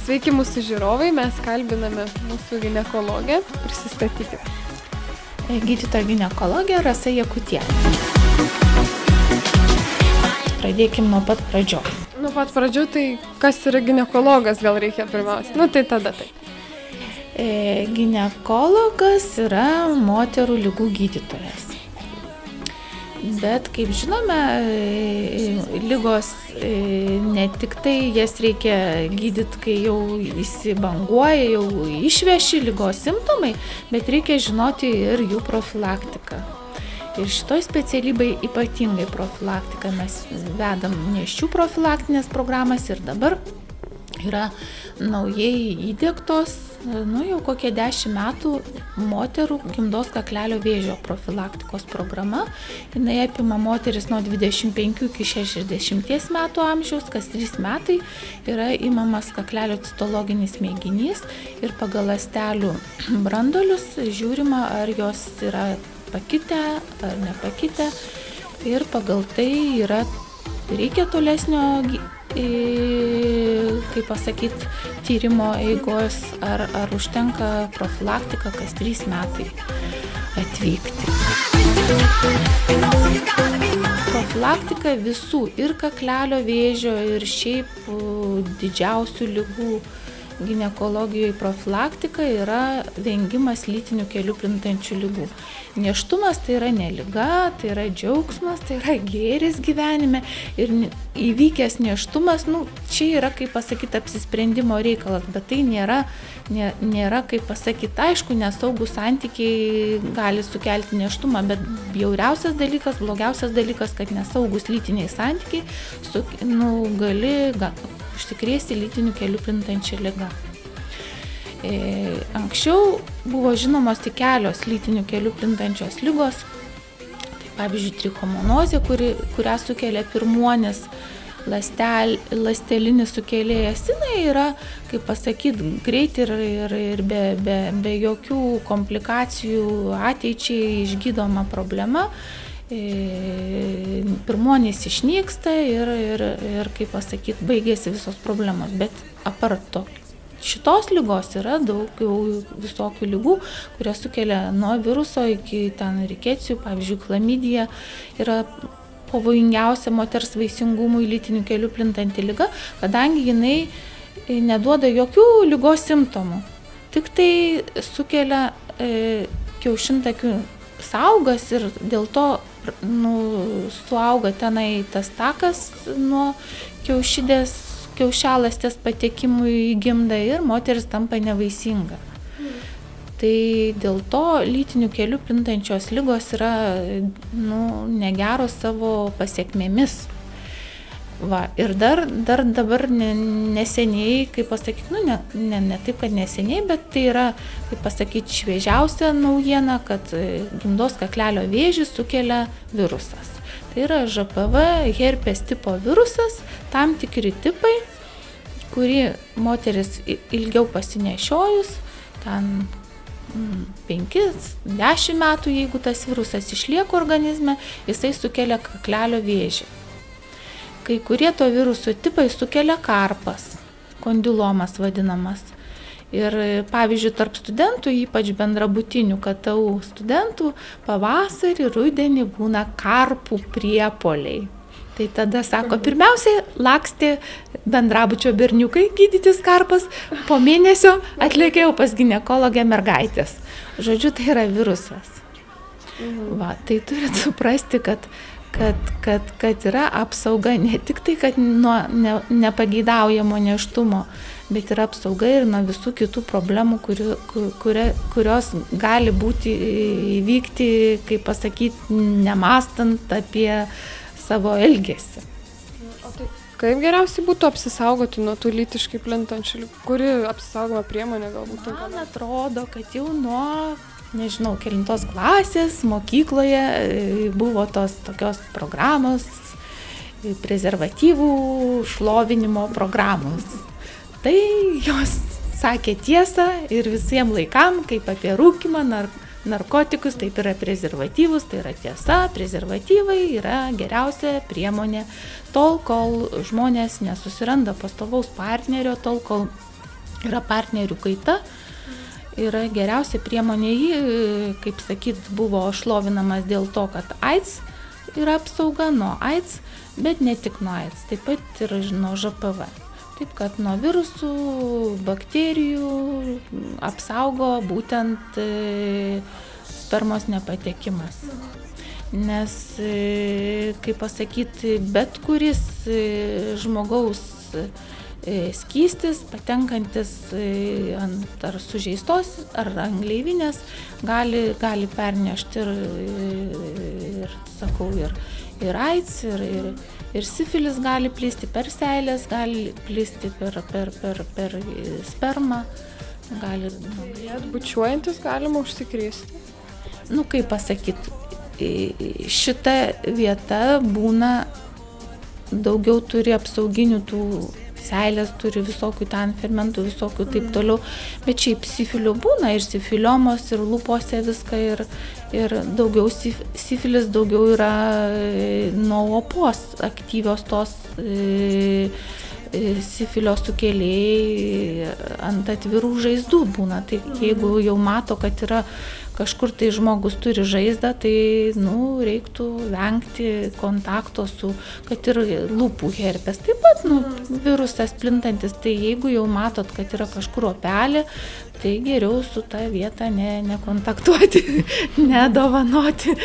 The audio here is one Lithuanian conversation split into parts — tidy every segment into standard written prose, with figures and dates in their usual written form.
Sveiki mūsų žiūrovai, mes kalbiname mūsų ginekologę. Prisistatykite. Gydytoja ginekologė Rasa Jakutienė. Pradėkim nuo pat pradžios. Nuo pat pradžių, tai kas yra ginekologas, gal reikia pirmiausia? Tai tada tai. Ginekologas yra moterų ligų gydytojas. Bet, kaip žinome, ligos ne tik tai jas reikia gydyti, kai jau įsibanguoja, jau išveši ligos simptomai, bet reikia žinoti ir jų profilaktiką. Ir šitoj specialybėj ypatingai profilaktiką mes vedam nėščių profilaktinės programas ir dabar yra naujai įdiegtos, jau kokie 10 metų moterų gimdos kaklelio vėžio profilaktikos programa. Jinai apima moteris nuo 25 iki 60 metų amžiaus, kas 3 metai yra imamas kaklelio citologinis mėginys ir pagal ląstelių branduolius žiūrima, ar jos yra pakitę ar nepakitę ir pagal tai reikia tolesnio tyrimo eigos, ar užtenka profilaktika kas 3 metai atvykti. Profilaktika visų ir kaklelio vėžio, ir šiaip didžiausių ligų ginekologijoje profilaktika yra vengimas lytiniu keliu plintančių ligų. Nėštumas tai yra ne liga, tai yra džiaugsmas, tai yra gėris gyvenime ir įvykęs nėštumas, čia yra, kaip pasakyti, apsisprendimo reikalas, bet tai nėra, kaip pasakyti, aišku, nesaugūs santykiai gali sukelti nėštumą, bet bjauriausias dalykas, blogiausias dalykas, kad nesaugus lytiniai santykiai gali užsikrėsti lytiniu keliu plintančią ligą. Anksčiau buvo žinomos tik kelios lytiniu keliu plintančios ligos. Tai pavyzdžiui, trichomonozė, kurią sukelia pirmuonis ląstelinis sukėlėjas. Jinai yra, kaip pasakyti, greit ir be jokių komplikacijų ateičiai išgydoma problema. Pirmuonis išnyksta ir kaip pasakyti, baigėsi visos problemos. Bet apart to, šitos ligos yra daugiau visokių ligų, kurios sukelia nuo viruso iki rikecijų, pavyzdžiui, chlamidija yra pavojingiausia moters vaisingumui lytiniu keliu plintanti liga, kadangi jinai neduoda jokių ligos simptomų. Tik tai sukelia kiaušintakių saugas ir dėl to suauga tenai tas takas nuo kiaušialąstės patekimui į gimdą ir moteris tampa nevaisinga. Tai dėl to lytiniu keliu plintančios ligos yra negeros savo pasekmėmis. Ir dar dabar neseniai, kaip pasakyti, ne taip, kad neseniai, bet tai yra, kaip pasakyti, šviežiausia naujiena, kad gimdos kaklelio vėžį sukelia virusas. Tai yra ŽPV herpes tipo virusas, tam tikri tipai, kurį moteris ilgiau pasinešiojus, ten 5-10 metų, jeigu tas virusas išlieka organizme, jisai sukelia kaklelio vėžį. Kai kurie to viruso tipai sukelia karpas, kondilomas vadinamas. Ir pavyzdžiui, tarp studentų, ypač bendrabutinių KTU studentų, pavasarį, rudenį būna karpų priepuoliai. Tai tada, sako, pirmiausiai lakstė bendrabučio berniukai gydytis karpas, po mėnesio atlėkėjau pas ginekologę mergaitės. Žodžiu, tai yra virusas. Tai turit suprasti, kad yra apsauga ne tik tai, kad nuo nepageidaujamo nėštumo, bet yra apsauga ir nuo visų kitų problemų, kurios gali būti įvykti, kaip pasakyti, nemąstant apie savo elgesį. O tai kaip geriausiai būtų apsisaugoti nuo tų lytiškai plintančių ligų? Kuri apsisaugoma priemonė galbūt? Man atrodo, kad jau nuo kelintos klasės mokykloje buvo tokios programos, prezervatyvų šlovinimo programos. Tai jos sakė tiesą ir visiems laikam, kaip apie rūkymą, narkotikus, taip yra prezervatyvus, tai yra tiesa, prezervatyvai yra geriausia priemonė tol, kol žmonės nesusiranda pastovaus partnerio, tol, kol yra partnerių kaita, yra geriausia priemonė. Jį, kaip sakyt, buvo šlovinamas dėl to, kad AIDS yra apsauga nuo AIDS, bet ne tik nuo AIDS, taip pat ir nuo ŽPV. Taip, kad nuo virusų, bakterijų apsaugo būtent spermos nepatekimas. Nes, kaip pasakyti, bet kuris žmogaus skystis, patenkantis ant ar sužeistos, ar angleivinės, gali pernešti ir AIDS, ir sifilis gali plisti per seilės, gali plisti per spermą. Bučiuojantis galima užsikrėsti. Nu, kaip pasakyti, šita vieta būna, daugiau turi apsauginių tų seilės, turi visokių ten fermentų, visokių taip toliau, bet šiaip sifilių būna ir sifiliomos, ir lūpose viską, ir daugiau sifilis daugiau yra nuo opos aktyvios tos sifilio sukėlėjai ant atvirų žaizdų būna. Tai jeigu jau mato, kad yra kažkur tai žmogus turi žaizdą, tai reiktų vengti kontakto su, kad ir lūpų herpes. Taip pat virusas plintantis, tai jeigu jau matot, kad yra kažkur opelė, tai geriau su ta vieta nekontaktuoti, nedovanoti.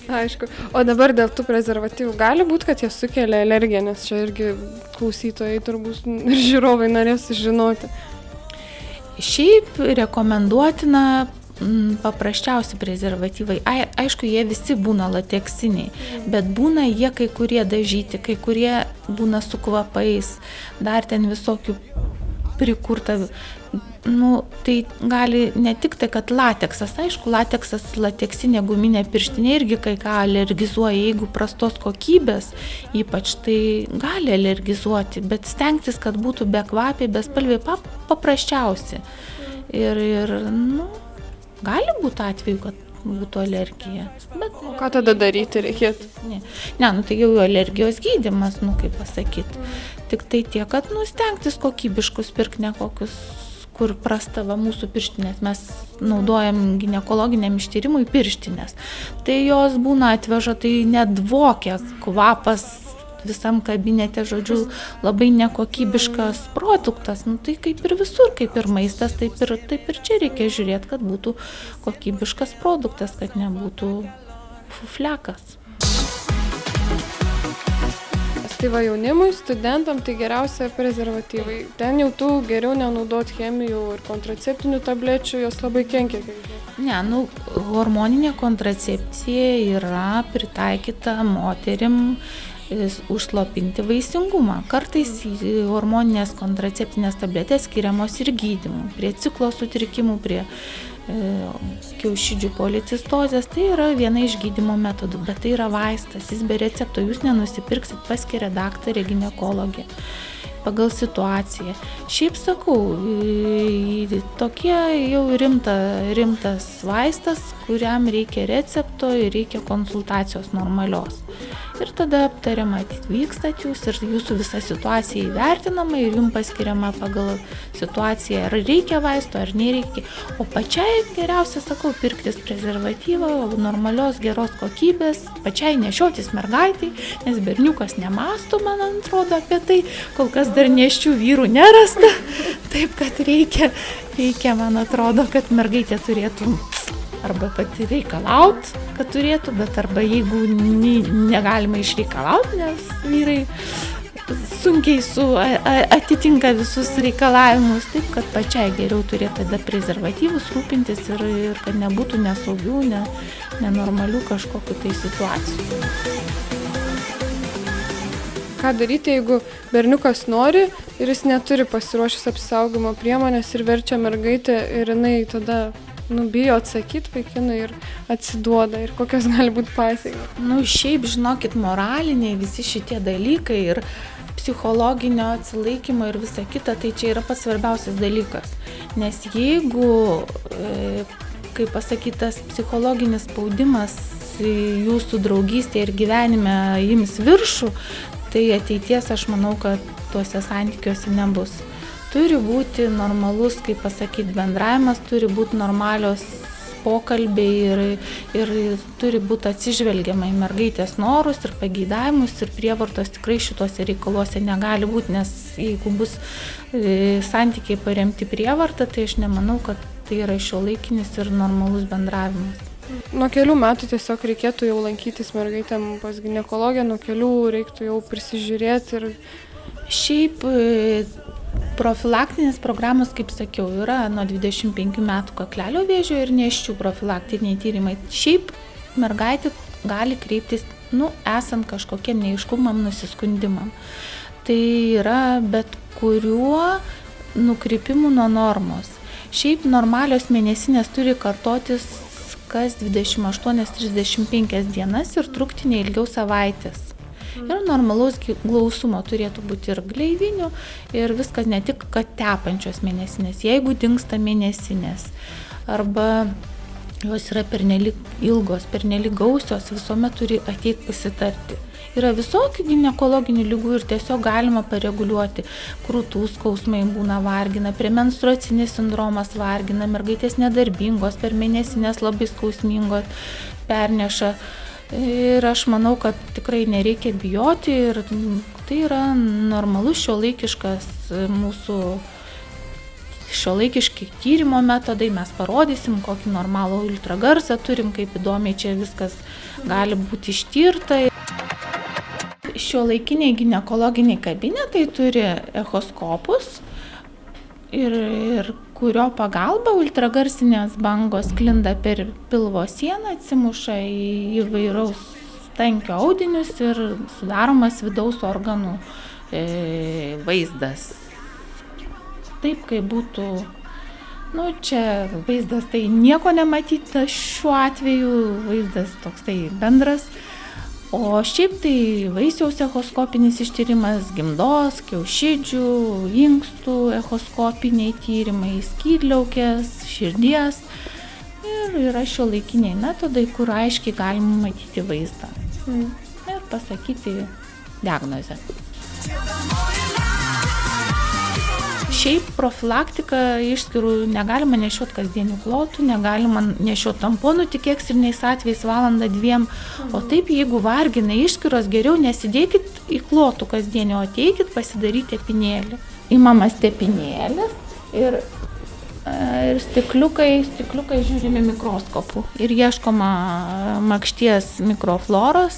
Aišku. O dabar dėl tų prezervatyvų gali būti, kad jie sukelia alergiją, nes čia irgi klausytojai turbūt ir žiūrovai norės žinoti. Šiaip rekomenduotina paprasčiausi prezervatyvai. Aišku, jie visi būna lateksiniai, bet būna jie kai kurie dažyti, kai kurie būna su kvapais, dar ten visokių prikurta. Tai gali ne tik tai, kad lateksas, aišku, lateksas, lateksinė guminė pirštinė irgi kai ką alergizuoja, jeigu prastos kokybės, ypač tai gali alergizuoti, bet stengtis, kad būtų bekvapiai, bespalviai, paprasčiausi. Ir gali būti atveju, kad būtų alergija. Bet, ką tada daryti reikėtų? Tai jau alergijos gydymas, kaip pasakyti. Tik tai tiek, kad stengtis kokybiškus pirkti, ne kokius, kur prastava mūsų pirštinės. Mes naudojam ginekologiniam ištyrimui pirštinės. Tai jos būna atveža, tai nedvokia kvapas visam kabinete, žodžiu, labai nekokybiškas produktas. Tai kaip ir visur, kaip ir maistas, taip ir čia reikia žiūrėti, kad būtų kokybiškas produktas, kad nebūtų fuflekas. Tai va, jaunimui, studentam, tai geriausia prezervatyvai. Ten jau tų geriau nenaudot chemijų ir kontraceptinių tablečių, jos labai kenkia. Hormoninė kontracepcija yra pritaikyta moterim užslopinti vaisingumą. Kartais hormoninės kontraceptinės tabletės skiriamos ir gydymui, prie ciklo sutrikimų, prie kiaušidžių policistozės. Tai yra viena iš gydymo metodų, bet tai yra vaistas, jis be recepto jūs nenusipirksit, paskiria daktarė ginekologė pagal situaciją. Šiaip sakau, tokie jau rimtas vaistas, kuriam reikia recepto ir reikia konsultacijos normalios. Ir tada aptariama, atvykstat jūs ir jūsų visa situacija įvertinama ir jums paskiriama pagal situaciją, ar reikia vaisto, ar nereikia. O pačiai geriausia, sakau, pirktis prezervatyvą, normalios, geros kokybės, pačiai nešiotis mergaitai, nes berniukas nemąsto, man atrodo, apie tai, kol kas dar nėščių vyrų nerasta, taip kad reikia, man atrodo, kad mergaitė turėtų arba pati reikalaut, kad turėtų, bet arba jeigu negalima išreikalaut, nes vyrai sunkiai atitinka visus reikalavimus, taip kad pačiai geriau turėtų tada prezervatyvus rūpintis ir kad nebūtų nesaugių, nenormalių kažkokių tai situacijų. Ką daryti, jeigu berniukas nori ir jis neturi pasiruošęs apsisaugojimo priemonės ir verčia mergaitę ir jinai tada bijo atsakyti vaikinui ir atsiduoda ir kokios gali būti pasekmės? Šiaip, žinokit, moraliniai visi šitie dalykai ir psichologinio atsilaikymo ir visa kita, tai čia yra pats svarbiausias dalykas. Nes jeigu, kaip pasakytas, psichologinis spaudimas jūsų draugystėje ir gyvenime ims viršų, tai ateities aš manau, kad tuose santykiuose nebus. Turi būti normalus, kaip pasakyti, bendravimas, turi būti normalios pokalbiai ir turi būti atsižvelgiama į mergaitės norus ir pageidavimus ir prievartos tikrai šituose reikaluose negali būti, nes jeigu bus santykiai paremti prievartą, tai aš nemanau, kad tai yra šiuolaikinis ir normalus bendravimas. Nuo kelių metų tiesiog reikėtų jau lankytis mergaitėm pas ginekologę, nuo kelių reiktų jau prisižiūrėti ir... Šiaip profilaktinės programos, kaip sakiau, yra nuo 25 metų kaklelio vėžio ir nėščių profilaktiniai tyrimai. Šiaip mergaitė gali kreiptis, esant kažkokiem neaiškumam, nusiskundimam. Tai yra bet kuriuo nukrypimu nuo normos. Šiaip normalios mėnesinės turi kartotis kas 28-35 dienas ir trukti neilgiau savaitės. Ir normalaus glausumo turėtų būti ir gleivinių, ir viskas ne tik, kad tepančios mėnesinės. Jeigu dingsta mėnesinės, arba jos yra pernelyg ilgos, pernelyg gausios, visuomet turi ateiti pasitarti. Yra visokių ginekologinių ligų ir tiesiog galima pareguliuoti. Krūtų skausmai būna vargina, premenstruacinis sindromas vargina, mergaitės nedarbingos, per mėnesinės labai skausmingos perneša. Ir aš manau, kad tikrai nereikia bijoti ir tai yra normalus šiuolaikiškas mūsų šiuolaikiški tyrimo metodai. Mes parodysim, kokį normalų ultragarsą turim, kaip įdomiai čia viskas gali būti ištirta. Šiuolaikiniai ginekologiniai kabinetai turi echoskopus ir kurio pagalba ultragarsinės bangos sklinda per pilvo sieną, atsimuša į įvairaus tankio audinius ir sudaromas vidaus organų vaizdas. Taip, kaip būtų, čia vaizdas tai nieko nematyta šiuo atveju, vaizdas toksai bendras. O šiaip tai vaisiaus echoskopinis ištyrimas, gimdos, kiaušidžių, inkstų echoskopiniai tyrimai, skydliaukės, širdies ir yra šiuolaikiniai metodai, kur aiškiai galima matyti vaizdą ir pasakyti diagnozę. Šiaip profilaktika išskyrų negalima nešioti kasdienių klotų, negalima nešioti tamponų tik ekstriniais atvejais valandą, 2. O taip, jeigu vargina išskyros, geriau nesidėkit į klotų kasdienį, o ateikit pasidaryti tepinėlį. Imamas tepinėlis ir stikliukai žiūrimi mikroskopu ir ieškoma makšties mikrofloros.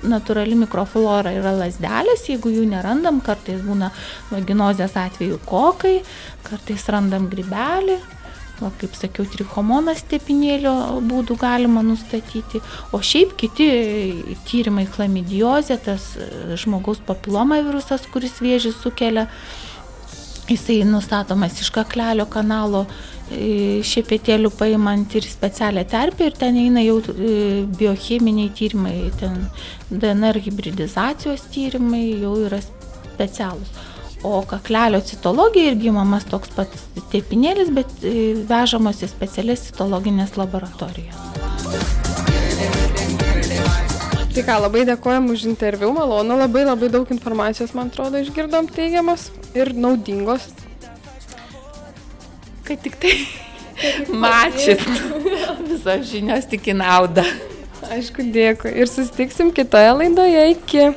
Natūrali mikroflora yra lazdelės, jeigu jų nerandam, kartais būna vaginozės atveju kokai, kartais randam grybelį, kaip sakiau, trichomonas tepinėlio būdų galima nustatyti, o šiaip kiti tyrimai, chlamidijozė, tas žmogaus papiloma virusas, kuris vėžį sukelia, jisai nustatomas iš kaklelio kanalo, šepetėlių paimant ir specialią terpę ir ten eina jau biocheminiai tyrimai, ten DNR hibridizacijos tyrimai jau yra specialūs. O kaklelio citologija irgi imamas toks pats tepinėlis, bet vežamos į specialias citologinės laboratorijas. Tai ką, labai dėkojam už interviu, malonu, labai daug informacijos, man atrodo, išgirdom teigiamas ir naudingos. Kad tik tai mačyt, visos žinios tik į naudą. Aišku, dėkui. Ir susitiksim kitoje laidoje. Iki.